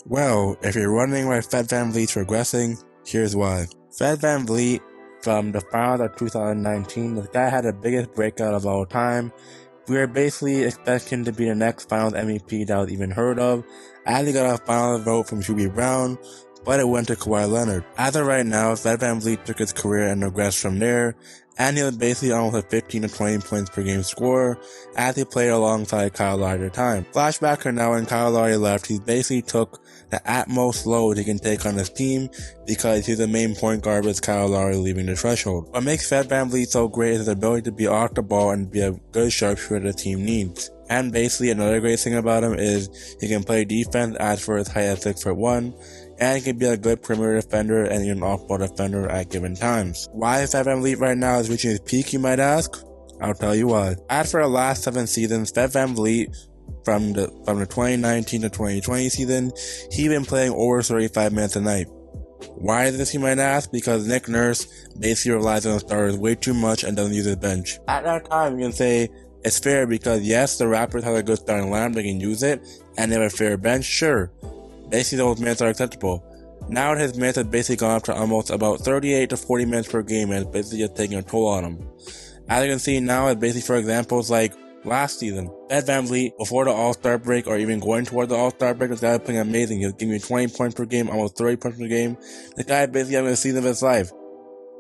Well, if you're wondering why Fred VanVleet's regressing, here's why. Fred VanVleet, from the finals of 2019, this guy had the biggest breakout of all time. We were basically expecting to be the next finals MVP that was even heard of, as he got a finals vote from Hubie Brown, but it went to Kawhi Leonard. As of right now, Fred VanVleet took his career and regressed from there, and he was basically almost a 15 to 20 points per game scorer as he played alongside Kyle Lowry at the time. Flashback to now when Kyle Lowry left, he basically took the utmost load he can take on his team because he's the main point guard with Kyle Lowry leaving the threshold. What makes Fred VanVleet so great is his ability to be off the ball and be a good sharpshooter the team needs. And basically another great thing about him is he can play defense as for his height at 6'1", and he can be a good perimeter defender and even off-ball defender at given times. Why Fred VanVleet right now is reaching his peak, you might ask? I'll tell you why. As for the last 7 seasons, Fred VanVleet, from the 2019 to 2020 season, he's been playing over 35 minutes a night. Why is this, you might ask? Because Nick Nurse basically relies on starters way too much and doesn't use his bench. At that time, you can say it's fair because yes, the Raptors have a good starting lineup, they can use it, and they have a fair bench, sure. Basically those minutes are acceptable. Now his minutes have basically gone up to almost about 38 to 40 minutes per game, and it's basically just taking a toll on him. As you can see now, it's basically for examples like last season, Fred VanVleet, before the All-Star break or even going towards the All-Star break, this guy was playing amazing. He was giving me 20 points per game, almost 30 points per game. This guy basically having a season of his life.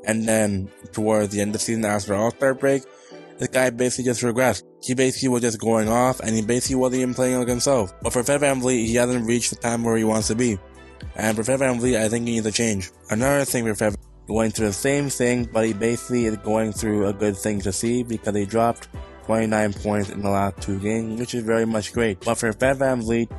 And then towards the end of the season after the All-Star break, this guy basically just regressed. He basically was just going off, and he basically wasn't even playing like himself. But for Fred VanVleet, he hasn't reached the time where he wants to be. And for Fred VanVleet, I think he needs a change. Another thing for Fred VanVleet, going through the same thing, but he basically is going through a good thing to see because he dropped 29 points in the last 2 games, which is very much great. But for Fred VanVleet,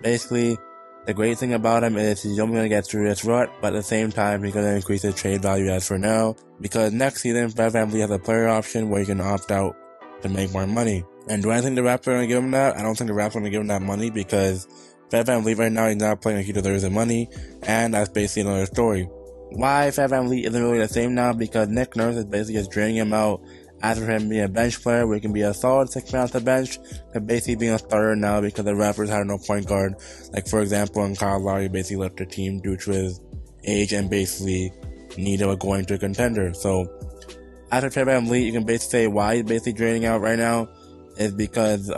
basically, the great thing about him is he's only going to get through this rut, but at the same time, he's going to increase his trade value as for now, because next season, Fred VanVleet has a player option where he can opt out to make more money. And do I think the Raptors are going to give him that? I don't think the Raptors are going to give him that money because Fred VanVleet right now, he's not playing like he deserves the money, and that's basically another story. Why Fred VanVleet isn't really the same now? Because Nick Nurse is basically just draining him out. As for him being a bench player, where he can be a solid 6 man off the bench, to basically being a starter now because the Raptors had no point guard. Like for example, when Kyle Lowry basically left the team due to his age and basically need of going to a contender. So after Fred VanVleet, you can basically say why he's basically draining out right now is because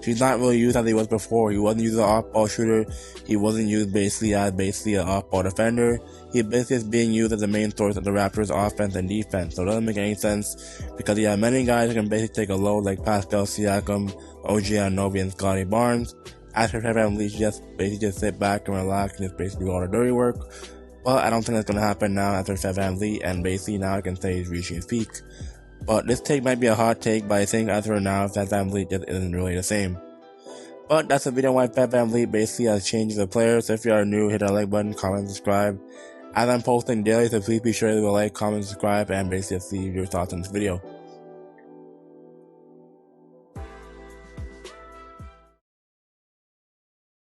he's not really used as he was before. He wasn't used as an off-ball shooter. He wasn't used basically as an off-ball defender. He basically is being used as the main source of the Raptors' offense and defense. So it doesn't make any sense because you have many guys who can basically take a load like Pascal Siakam, OG Anunoby, and Scotty Barnes. After Fred VanVleet, just basically just sit back and relax and just basically do all the dirty work. But I don't think that's going to happen now after Fred VanVleet, and basically now I can say he's reaching his peak. But this take might be a hot take, but I think as for now, Fred VanVleet just isn't really the same. But that's the video on why Fred VanVleet basically has changed the player. So if you are new, hit that like button, comment, subscribe. As I'm posting daily, so please be sure to like, comment, subscribe, and basically see your thoughts on this video.